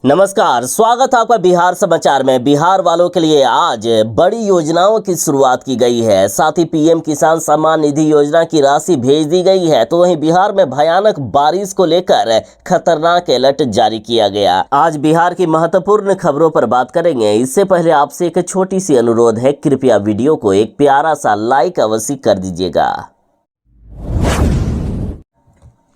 नमस्कार, स्वागत है आपका बिहार समाचार में। बिहार वालों के लिए आज बड़ी योजनाओं की शुरुआत की गई है। साथ ही पीएम किसान सम्मान निधि योजना की राशि भेज दी गई है। तो वहीं बिहार में भयानक बारिश को लेकर खतरनाक अलर्ट जारी किया गया। आज बिहार की महत्वपूर्ण खबरों पर बात करेंगे। इससे पहले आपसे एक छोटी सी अनुरोध है, कृपया वीडियो को एक प्यारा सा लाइक अवश्य कर दीजिएगा।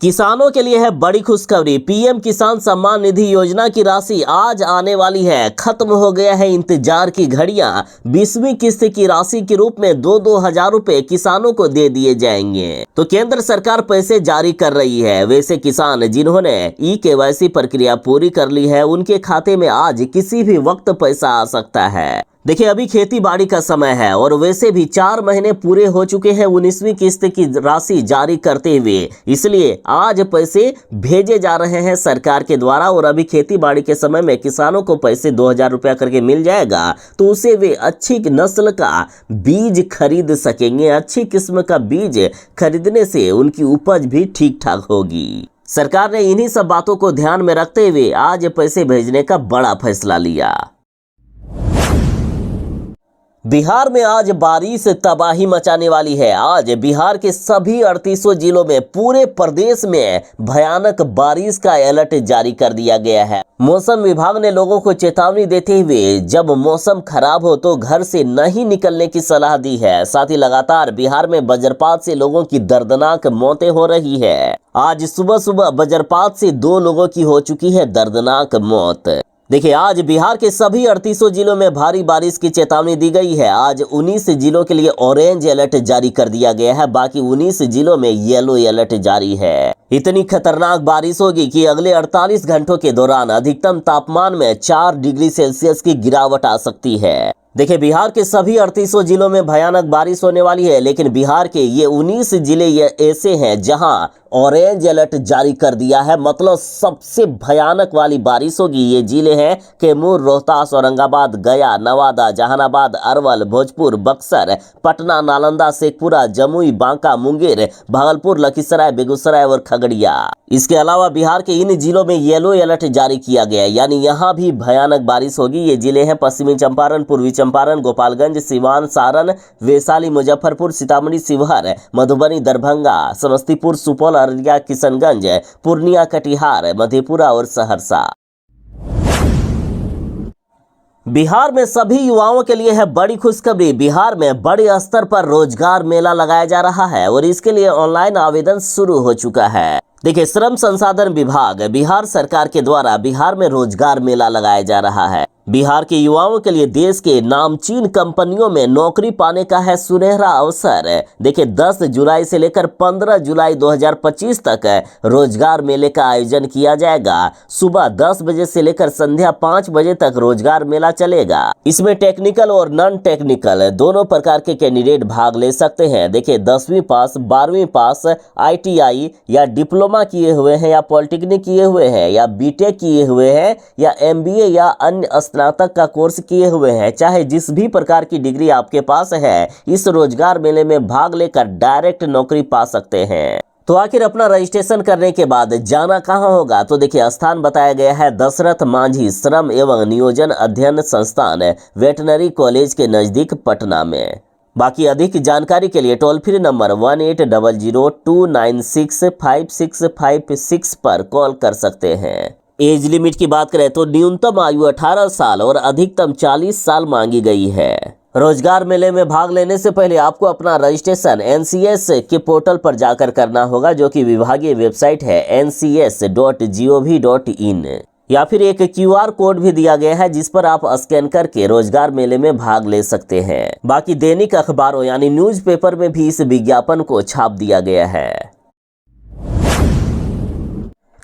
किसानों के लिए है बड़ी खुशखबरी। पीएम किसान सम्मान निधि योजना की राशि आज आने वाली है। खत्म हो गया है इंतजार की घड़ियां। 20वीं किस्त की राशि के रूप में 2-2 हजार रुपए किसानों को दे दिए जाएंगे। तो केंद्र सरकार पैसे जारी कर रही है। वैसे किसान जिन्होंने ई-केवाईसी प्रक्रिया पूरी कर ली है, उनके खाते में आज किसी भी वक्त पैसा आ सकता है। देखिए, अभी खेती बाड़ी का समय है और वैसे भी 4 महीने पूरे हो चुके हैं 19वीं किस्त की राशि जारी करते हुए। इसलिए आज पैसे भेजे जा रहे हैं सरकार के द्वारा। और अभी खेती बाड़ी के समय में किसानों को पैसे 2000 रुपया करके मिल जाएगा, तो उसे वे अच्छी नस्ल का बीज खरीद सकेंगे। अच्छी किस्म का बीज खरीदने से उनकी उपज भी ठीक ठाक होगी। सरकार ने इन्हीं सब बातों को ध्यान में रखते हुए आज पैसे भेजने का बड़ा फैसला लिया। बिहार में आज बारिश तबाही मचाने वाली है। आज बिहार के सभी 38 जिलों में पूरे प्रदेश में भयानक बारिश का अलर्ट जारी कर दिया गया है। मौसम विभाग ने लोगों को चेतावनी देते हुए जब मौसम खराब हो तो घर से नहीं निकलने की सलाह दी है। साथ ही लगातार बिहार में वज्रपात से लोगों की दर्दनाक मौतें हो रही है। आज सुबह सुबह वज्रपात से 2 लोगों की हो चुकी है दर्दनाक मौत। देखिए, आज बिहार के सभी 38 जिलों में भारी बारिश की चेतावनी दी गई है। आज 19 जिलों के लिए ऑरेंज अलर्ट जारी कर दिया गया है। बाकी 19 जिलों में येलो अलर्ट जारी है। इतनी खतरनाक बारिश होगी कि अगले 48 घंटों के दौरान अधिकतम तापमान में 4 डिग्री सेल्सियस की गिरावट आ सकती है। देखिए, बिहार के सभी 38 जिलों में भयानक बारिश होने वाली है, लेकिन बिहार के ये 19 जिले ये ऐसे हैं जहां ऑरेंज अलर्ट जारी कर दिया है। मतलब सबसे भयानक वाली बारिश होगी। ये जिले हैं कैमूर, रोहतास, औरंगाबाद, गया, नवादा, जहानाबाद, अरवल, भोजपुर, बक्सर, पटना, नालंदा, शेखपुरा, जमुई, बांका, मुंगेर, भागलपुर, लखीसराय, बेगूसराय और खगड़िया। इसके अलावा बिहार के इन जिलों में येलो अलर्ट जारी किया गया है, यानी यहाँ भी भयानक बारिश होगी। ये जिले हैं पश्चिमी चंपारण, पूर्वी चंपारण, गोपालगंज, सिवान, सारण, वैशाली, मुजफ्फरपुर, सीतामढ़ी, शिवहर, मधुबनी, दरभंगा, समस्तीपुर, सुपौल, अररिया, किशनगंज, पूर्णिया, कटिहार, मधेपुरा और सहरसा। बिहार में सभी युवाओं के लिए है बड़ी खुशखबरी। बिहार में बड़े स्तर पर रोजगार मेला लगाया जा रहा है और इसके लिए ऑनलाइन आवेदन शुरू हो चुका है। देखिए, श्रम संसाधन विभाग बिहार सरकार के द्वारा बिहार में रोजगार मेला लगाया जा रहा है। बिहार के युवाओं के लिए देश के नामचीन कंपनियों में नौकरी पाने का है सुनहरा अवसर। देखिए, 10 जुलाई से लेकर 15 जुलाई 2025 तक रोजगार मेले का आयोजन किया जाएगा। सुबह 10 बजे से लेकर संध्या 5 बजे तक रोजगार मेला चलेगा। इसमें टेक्निकल और नॉन टेक्निकल दोनों प्रकार के कैंडिडेट भाग ले सकते हैं। देखिए, 10वीं पास, 12वीं पास, ITI या डिप्लोमा किए हुए हैं या पॉलिटेक्निक किए हुए हैं या बीटेक किए हुए हैं या MBA या अन्य स्नातक का कोर्स किए हुए हैं, चाहे जिस भी प्रकार की डिग्री आपके पास है, इस रोजगार मेले में भाग लेकर डायरेक्ट नौकरी पा सकते हैं। तो आखिर अपना रजिस्ट्रेशन करने के बाद जाना कहां होगा? तो देखिए, स्थान बताया गया है दशरथ मांझी श्रम एवं नियोजन अध्ययन संस्थान, वेटनरी कॉलेज के नजदीक, पटना में। बाकी अधिक जानकारी के लिए टोल फ्री नंबर 1800296556 पर कॉल कर सकते हैं। एज लिमिट की बात करें तो न्यूनतम आयु 18 साल और अधिकतम 40 साल मांगी गई है। रोजगार मेले में भाग लेने से पहले आपको अपना रजिस्ट्रेशन NCS के पोर्टल पर जाकर करना होगा, जो कि विभागीय वेबसाइट है ncs.gov.in। या फिर एक QR कोड भी दिया गया है जिस पर आप स्कैन करके रोजगार मेले में भाग ले सकते हैं। बाकी दैनिक अखबारों यानी न्यूज़पेपर में भी इस विज्ञापन को छाप दिया गया है।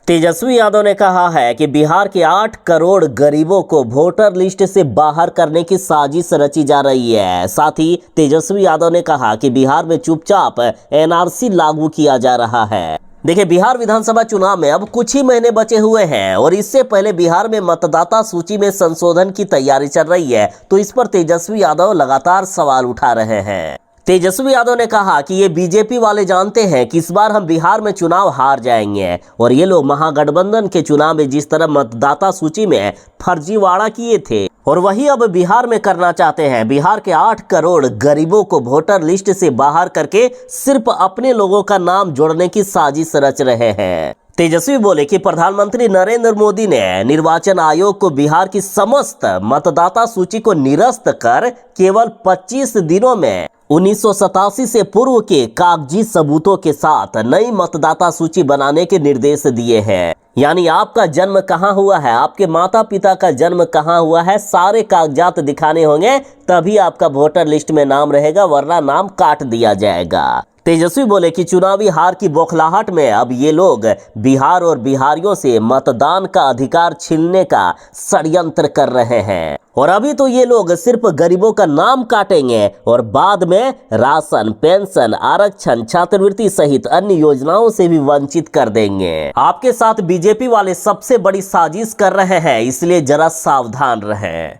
तेजस्वी यादव ने कहा है कि बिहार के 8 करोड़ गरीबों को वोटर लिस्ट से बाहर करने की साजिश रची जा रही है। साथ ही तेजस्वी यादव ने कहा कि बिहार में चुपचाप NRC लागू किया जा रहा है। देखिए, बिहार विधानसभा चुनाव में अब कुछ ही महीने बचे हुए हैं और इससे पहले बिहार में मतदाता सूची में संशोधन की तैयारी चल रही है। तो इस पर तेजस्वी यादव लगातार सवाल उठा रहे हैं। तेजस्वी यादव ने कहा कि ये बीजेपी वाले जानते हैं कि इस बार हम बिहार में चुनाव हार जाएंगे और ये लोग महागठबंधन के चुनाव में जिस तरह मतदाता सूची में फर्जीवाड़ा किए थे और वही अब बिहार में करना चाहते हैं। बिहार के 8 करोड़ गरीबों को वोटर लिस्ट से बाहर करके सिर्फ अपने लोगों का नाम जोड़ने की साजिश रच रहे हैं। तेजस्वी बोले कि प्रधानमंत्री नरेंद्र मोदी ने निर्वाचन आयोग को बिहार की समस्त मतदाता सूची को निरस्त कर केवल 25 दिनों में 1987 से पूर्व के कागजी सबूतों के साथ नई मतदाता सूची बनाने के निर्देश दिए हैं। यानी आपका जन्म कहां हुआ है, आपके माता पिता का जन्म कहां हुआ है, सारे कागजात दिखाने होंगे, तभी आपका वोटर लिस्ट में नाम रहेगा, वरना नाम काट दिया जाएगा। तेजस्वी बोले कि चुनावी हार की बौखलाहट में अब ये लोग बिहार और बिहारियों से मतदान का अधिकार छीनने का षड्यंत्र कर रहे हैं और अभी तो ये लोग सिर्फ गरीबों का नाम काटेंगे और बाद में राशन, पेंशन, आरक्षण, छात्रवृत्ति सहित अन्य योजनाओं से भी वंचित कर देंगे। आपके साथ बीजेपी वाले सबसे बड़ी साजिश कर रहे हैं, इसलिए जरा सावधान रहें।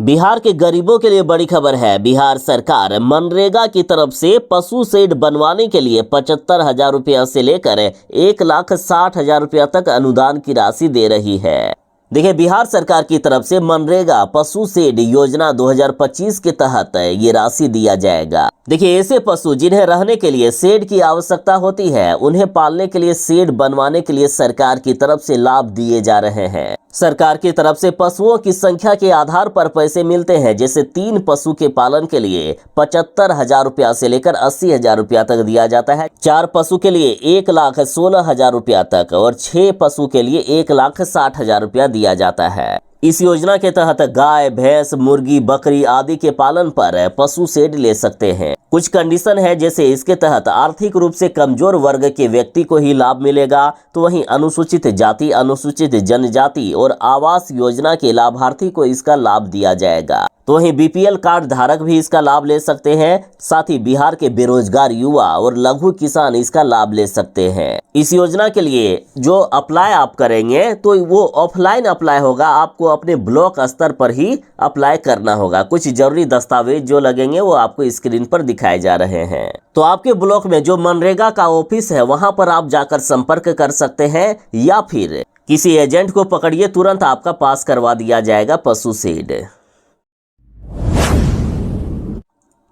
बिहार के गरीबों के लिए बड़ी खबर है। बिहार सरकार मनरेगा की तरफ से पशु शेड बनवाने के लिए 75,000 रुपया से लेकर 1,60,000 रुपया तक अनुदान की राशि दे रही है। देखिए, बिहार सरकार की तरफ से मनरेगा पशु शेड योजना 2025 के तहत ये राशि दिया जाएगा। देखिए, ऐसे पशु जिन्हें रहने के लिए शेड की आवश्यकता होती है, उन्हें पालने के लिए शेड बनवाने के लिए सरकार की तरफ से लाभ दिए जा रहे हैं। सरकार की तरफ से पशुओं की संख्या के आधार पर पैसे मिलते हैं। जैसे 3 पशु के पालन के लिए 75,000 रुपया से लेकर 80,000 रुपया तक दिया जाता है। 4 पशु के लिए 1,16,000 रुपया तक और 6 पशु के लिए 1,60,000 रुपया दिया जाता है। इस योजना के तहत गाय, भैंस, मुर्गी, बकरी आदि के पालन पर पशु शेड ले सकते हैं। कुछ कंडीशन है, जैसे इसके तहत आर्थिक रूप से कमजोर वर्ग के व्यक्ति को ही लाभ मिलेगा, तो वहीं अनुसूचित जाति, अनुसूचित जनजाति और आवास योजना के लाभार्थी को इसका लाभ दिया जाएगा। तो वहीं बीपीएल कार्ड धारक भी इसका लाभ ले सकते हैं। साथ ही बिहार के बेरोजगार युवा और लघु किसान इसका लाभ ले सकते हैं। इस योजना के लिए जो अप्लाई आप करेंगे तो वो ऑफलाइन अप्लाई होगा, आपको अपने ब्लॉक स्तर पर ही अप्लाई करना होगा। कुछ जरूरी दस्तावेज जो लगेंगे वो आपको स्क्रीन पर दिखाए जा रहे हैं। तो आपके ब्लॉक में जो मनरेगा का ऑफिस है वहां पर आप जाकर संपर्क कर सकते हैं या फिर किसी एजेंट को पकड़िए, तुरंत आपका पास करवा दिया जाएगा पशु शेड।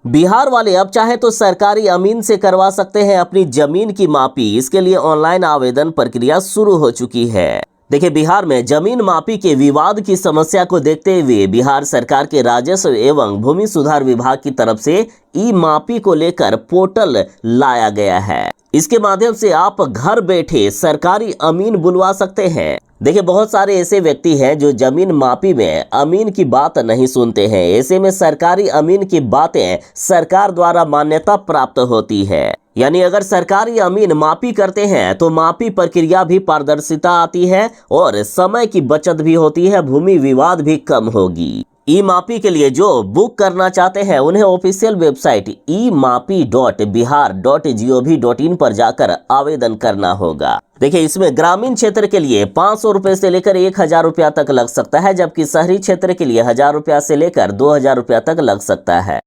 बिहार वाले अब चाहे तो सरकारी अमीन से करवा सकते हैं अपनी जमीन की मापी। इसके लिए ऑनलाइन आवेदन प्रक्रिया शुरू हो चुकी है। देखिए, बिहार में जमीन मापी के विवाद की समस्या को देखते हुए बिहार सरकार के राजस्व एवं भूमि सुधार विभाग की तरफ से ई मापी को लेकर पोर्टल लाया गया है। इसके माध्यम से आप घर बैठे सरकारी अमीन बुलवा सकते हैं। देखिए, बहुत सारे ऐसे व्यक्ति हैं जो जमीन मापी में अमीन की बात नहीं सुनते हैं। ऐसे में सरकारी अमीन की बातें सरकार द्वारा मान्यता प्राप्त होती है। यानी अगर सरकारी अमीन मापी करते हैं तो मापी प्रक्रिया भी पारदर्शिता आती है और समय की बचत भी होती है, भूमि विवाद भी कम होगी। ई मापी के लिए जो बुक करना चाहते हैं उन्हें ऑफिशियल वेबसाइट emaapi.bihar.gov.in पर जाकर आवेदन करना होगा। देखिए, इसमें ग्रामीण क्षेत्र के लिए 500 रुपए से लेकर 1,000 रुपया तक लग सकता है, जबकि शहरी क्षेत्र के लिए 1,000 रुपया से लेकर 2,000 रुपया तक लग सकता है।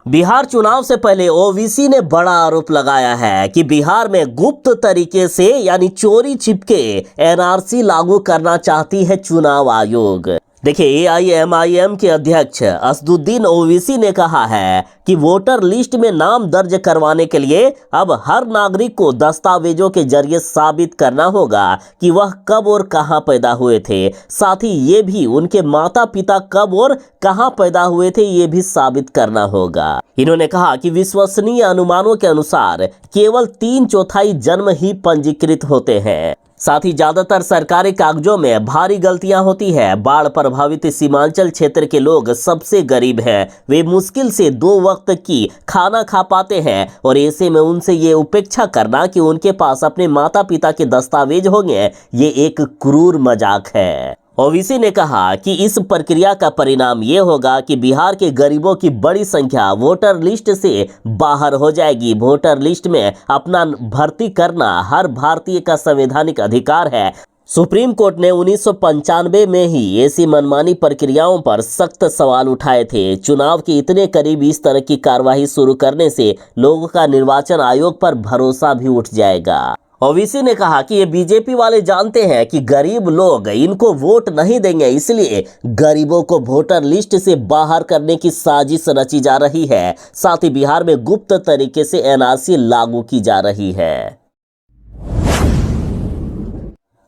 बिहार चुनाव से पहले ओवीसी ने बड़ा आरोप लगाया है कि बिहार में गुप्त तरीके से यानी चोरी छिपके एनआरसी लागू करना चाहती है चुनाव आयोग। देखिए, एआईएमआईएम के अध्यक्ष असदुद्दीन ओवैसी ने कहा है कि वोटर लिस्ट में नाम दर्ज करवाने के लिए अब हर नागरिक को दस्तावेजों के जरिए साबित करना होगा कि वह कब और कहां पैदा हुए थे। साथ ही ये भी उनके माता पिता कब और कहां पैदा हुए थे ये भी साबित करना होगा। इन्होंने कहा कि विश्वसनीय अनुमानों के अनुसार केवल 3/4 जन्म ही पंजीकृत होते हैं। साथ ही ज्यादातर सरकारी कागजों में भारी गलतियां होती है। बाढ़ प्रभावित सीमांचल क्षेत्र के लोग सबसे गरीब हैं। वे मुश्किल से 2 वक्त की खाना खा पाते हैं और ऐसे में उनसे ये उपेक्षा करना कि उनके पास अपने माता पिता के दस्तावेज होंगे, ये एक क्रूर मजाक है। ओवैसी ने कहा कि इस प्रक्रिया का परिणाम ये होगा कि बिहार के गरीबों की बड़ी संख्या वोटर लिस्ट से बाहर हो जाएगी। वोटर लिस्ट में अपना भर्ती करना हर भारतीय का संवैधानिक अधिकार है सुप्रीम कोर्ट ने 1995 में ही ऐसी मनमानी प्रक्रियाओं पर सख्त सवाल उठाए थे। चुनाव के इतने करीब इस तरह की कार्रवाई शुरू करने से लोगों का निर्वाचन आयोग पर भरोसा भी उठ जाएगा। ओवैसी ने कहा कि ये बीजेपी वाले जानते हैं कि गरीब लोग इनको वोट नहीं देंगे, इसलिए गरीबों को वोटर लिस्ट से बाहर करने की साजिश रची जा रही है। साथ ही बिहार में गुप्त तरीके से एनआरसी लागू की जा रही है।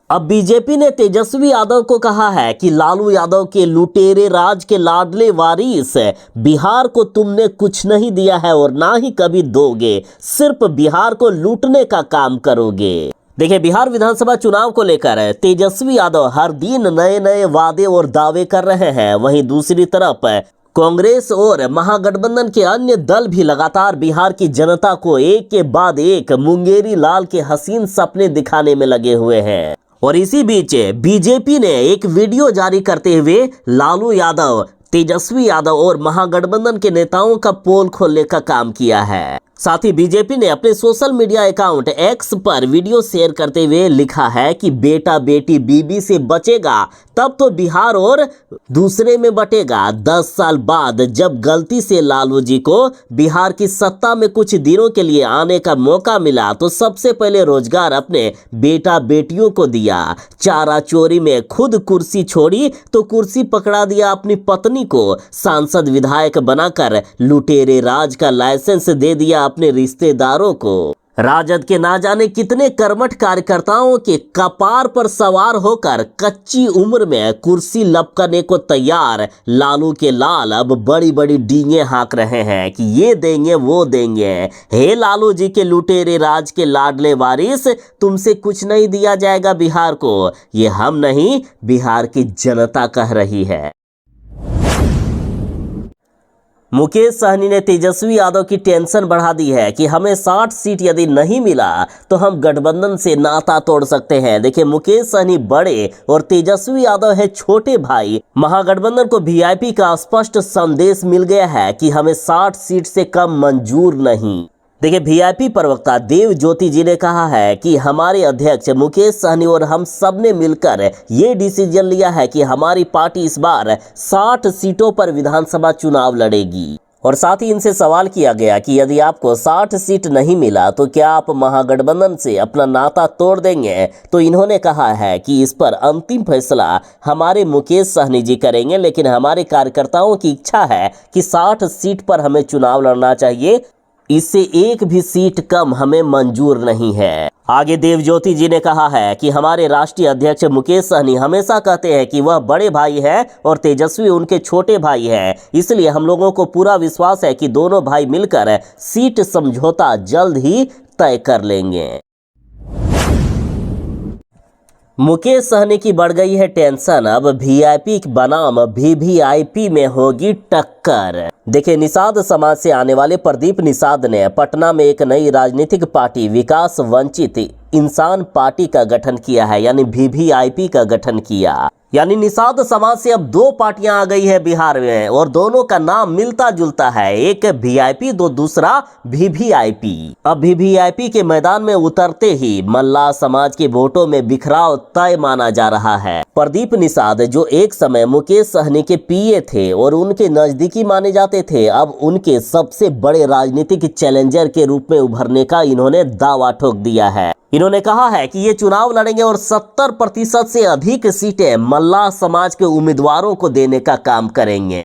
अब बीजेपी ने तेजस्वी यादव को कहा है कि लालू यादव के लुटेरे राज के लाडले वारिस, बिहार को तुमने कुछ नहीं दिया है और ना ही कभी दोगे, सिर्फ बिहार को लूटने का काम करोगे। देखिए, बिहार विधानसभा चुनाव को लेकर तेजस्वी यादव हर दिन नए नए वादे और दावे कर रहे हैं। वहीं दूसरी तरफ कांग्रेस और महागठबंधन के अन्य दल भी लगातार बिहार की जनता को एक के बाद एक मुंगेरी लाल के हसीन सपने दिखाने में लगे हुए हैं। और इसी बीच बीजेपी ने एक वीडियो जारी करते हुए लालू यादव, तेजस्वी यादव और महागठबंधन के नेताओं का पोल खोलने का काम किया है। साथ ही बीजेपी ने अपने सोशल मीडिया अकाउंट एक्स पर वीडियो शेयर करते हुए लिखा है कि बेटा बेटी बीबी से बचेगा तब तो बिहार और दूसरे में बटेगा। 10 साल बाद जब गलती से लालू जी को बिहार की सत्ता में कुछ दिनों के लिए आने का मौका मिला तो सबसे पहले रोजगार अपने बेटा बेटियों को दिया। चारा चोरी में खुद कुर्सी छोड़ी तो कुर्सी पकड़ा दिया अपनी पत्नी को। सांसद विधायक बनाकर लुटेरे राज का लाइसेंस दे दिया अपने रिश्तेदारों को। राजद के ना जाने कितने कर्मठ कार्यकर्ताओं के कपार पर सवार होकर कच्ची उम्र में कुर्सी लपकने को तैयार लालू के लाल अब बड़ी बड़ी डींगे हाँक रहे हैं कि ये देंगे वो देंगे। हे लालू जी के लुटेरे राज के लाडले वारिस, तुमसे कुछ नहीं दिया जाएगा बिहार को। ये हम नहीं, बिहार की जनता कह रही है। मुकेश सहनी ने तेजस्वी यादव की टेंशन बढ़ा दी है कि हमें 60 सीट यदि नहीं मिला तो हम गठबंधन से नाता तोड़ सकते हैं। देखिए, मुकेश सहनी बड़े और तेजस्वी यादव है छोटे भाई। महागठबंधन को वीआईपी का स्पष्ट संदेश मिल गया है कि हमें 60 सीट से कम मंजूर नहीं। देखिए, वीआईपी प्रवक्ता देव ज्योति जी ने कहा है कि हमारे अध्यक्ष मुकेश सहनी और हम सब ने मिलकर ये डिसीजन लिया है कि हमारी पार्टी इस बार 60 सीटों पर विधानसभा चुनाव लड़ेगी। और साथ ही इनसे सवाल किया गया कि यदि आपको 60 सीट नहीं मिला तो क्या आप महागठबंधन से अपना नाता तोड़ देंगे। तो इन्होंने कहा है कि इस पर अंतिम फैसला हमारे मुकेश सहनी जी करेंगे, लेकिन हमारे कार्यकर्ताओं की इच्छा है कि 60 सीट पर हमें चुनाव लड़ना चाहिए, इससे एक भी सीट कम हमें मंजूर नहीं है। आगे देव ज्योति जी ने कहा है कि हमारे राष्ट्रीय अध्यक्ष मुकेश सहनी हमेशा कहते हैं कि वह बड़े भाई है और तेजस्वी उनके छोटे भाई हैं, इसलिए हम लोगों को पूरा विश्वास है कि दोनों भाई मिलकर सीट समझौता जल्द ही तय कर लेंगे। मुकेश सहनी की बढ़ गई है टेंशन, अब वीआईपी बनाम वीवीआईपी में होगी टक्कर। देखिए, निषाद समाज से आने वाले प्रदीप निषाद ने पटना में एक नई राजनीतिक पार्टी विकास वंचित इंसान पार्टी का गठन किया है, यानी वीवीआईपी का गठन किया। यानी निषाद समाज से अब 2 पार्टियां आ गई है बिहार में और दोनों का नाम मिलता जुलता है, एक वीआईपी तो दूसरा वीवीआईपी। अब वीवीआईपी के मैदान में उतरते ही मल्लाह समाज के वोटों में बिखराव तय माना जा रहा है। प्रदीप निषाद जो एक समय मुकेश सहनी के पीए थे और उनके नजदीकी माने जाते थे, अब उनके सबसे बड़े राजनीतिक चैलेंजर के रूप में उभरने का इन्होंने दावा ठोक दिया है। इन्होंने कहा है कि ये चुनाव लड़ेंगे और 70% से अधिक सीटें मल्लाह समाज के उम्मीदवारों को देने का काम करेंगे।